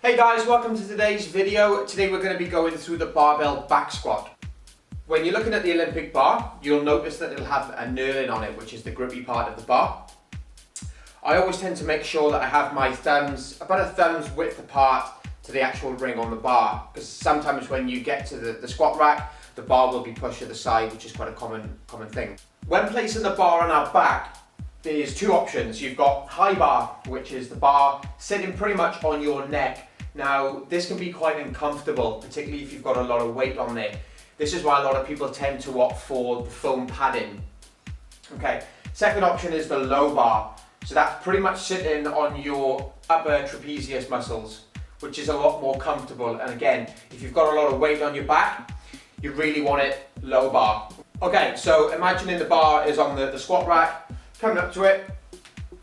Hey guys, welcome to today's video. Today we're going to be going through the barbell back squat. When you're looking at the Olympic bar, you'll notice that it'll have a knurling on it, which is the grippy part of the bar. I always tend to make sure that I have my thumbs about a thumb's width apart to the actual ring on the bar, because sometimes when you get to the squat rack, the bar will be pushed to the side, which is quite a common thing. When placing the bar on our back, there's two options. You've got high bar, which is the bar sitting pretty much on your neck. Now, this can be quite uncomfortable, particularly if you've got a lot of weight on there. This is why a lot of people tend to opt for the foam padding. Okay, second option is the low bar. So that's pretty much sitting on your upper trapezius muscles, which is a lot more comfortable. And again, if you've got a lot of weight on your back, you really want it low bar. Okay, so imagining the bar is on the squat rack, coming up to it,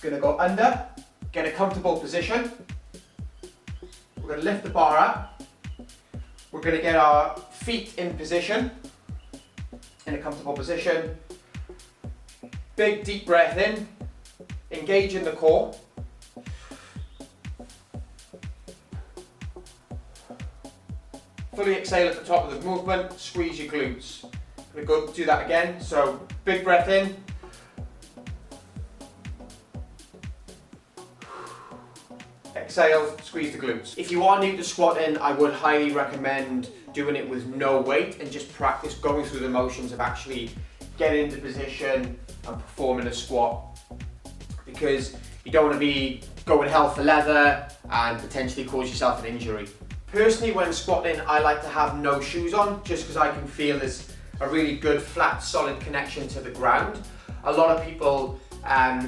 gonna go under, get a comfortable position. We're going to lift the bar up. We're going to get our feet in position, in a comfortable position. Big deep breath in, engage in the core. Fully exhale at the top of the movement, squeeze your glutes. We're going to go do that again. So big breath in. Exhale, squeeze the glutes. If you are new to squatting, I would highly recommend doing it with no weight and just practice going through the motions of actually getting into position and performing a squat, because you don't want to be going hell for leather and potentially cause yourself an injury. Personally, when squatting, I like to have no shoes on, just because I can feel there's a really good flat solid connection to the ground. A lot of people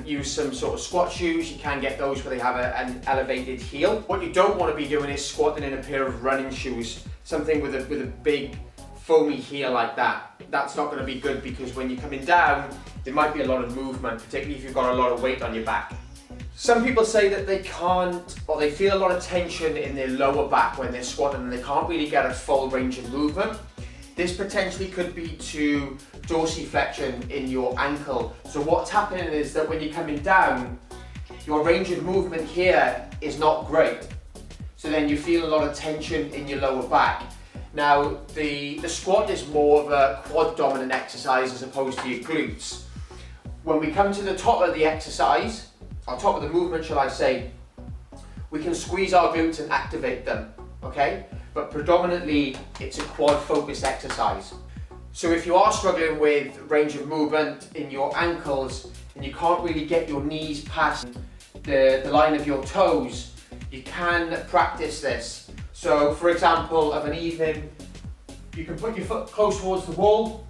use some sort of squat shoes. You can get those where they have an elevated heel. What you don't want to be doing is squatting in a pair of running shoes, something with a big foamy heel like that. That's not going to be good, because when you're coming down, there might be a lot of movement, particularly if you've got a lot of weight on your back. Some people say that they can't, or they feel a lot of tension in their lower back when they're squatting and they can't really get a full range of movement. This potentially could be to dorsiflexion in your ankle. So what's happening is that when you're coming down, your range of movement here is not great. So then you feel a lot of tension in your lower back. Now, the squat is more of a quad dominant exercise as opposed to your glutes. When we come to the top of the exercise, or top of the movement, shall I say, we can squeeze our glutes and activate them, okay? But predominantly it's a quad focused exercise. So if you are struggling with range of movement in your ankles and you can't really get your knees past the line of your toes, you can practice this. So for example, of an evening, you can put your foot close towards the wall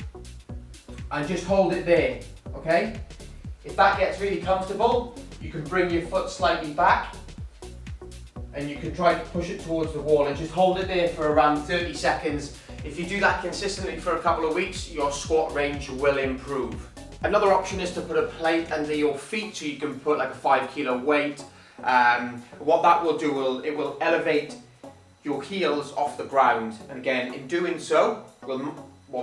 and just hold it there, okay? If that gets really comfortable, you can bring your foot slightly back and you can try to push it towards the wall and just hold it there for around 30 seconds. If you do that consistently for a couple of weeks, your squat range will improve. Another option is to put a plate under your feet, so you can put like a 5 kilo weight. What that will do, it will elevate your heels off the ground. And again, in doing so,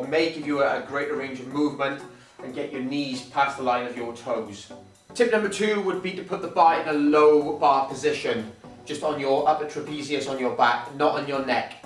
may give you a greater range of movement and get your knees past the line of your toes. Tip number 2 would be to put the bar in a low bar position, just on your upper trapezius on your back, not on your neck.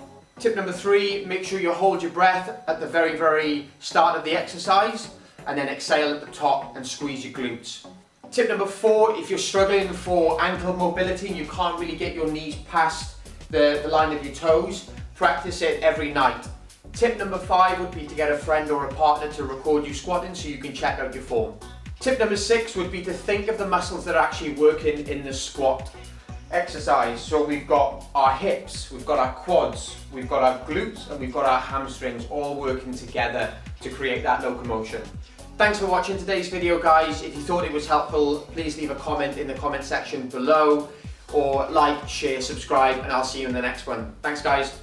Tip number 3, make sure you hold your breath at the very start of the exercise and then exhale at the top and squeeze your glutes. Tip number 4, if you're struggling for ankle mobility and you can't really get your knees past the line of your toes, practice it every night. Tip number 5 would be to get a friend or a partner to record you squatting so you can check out your form. Tip number 6 would be to think of the muscles that are actually working in the squat exercise. So we've got our hips, we've got our quads, we've got our glutes, and we've got our hamstrings all working together to create that locomotion. Thanks for watching today's video, guys. If you thought it was helpful, please leave a comment in the comment section below, or like, share, subscribe, and I'll see you in the next one. Thanks, guys.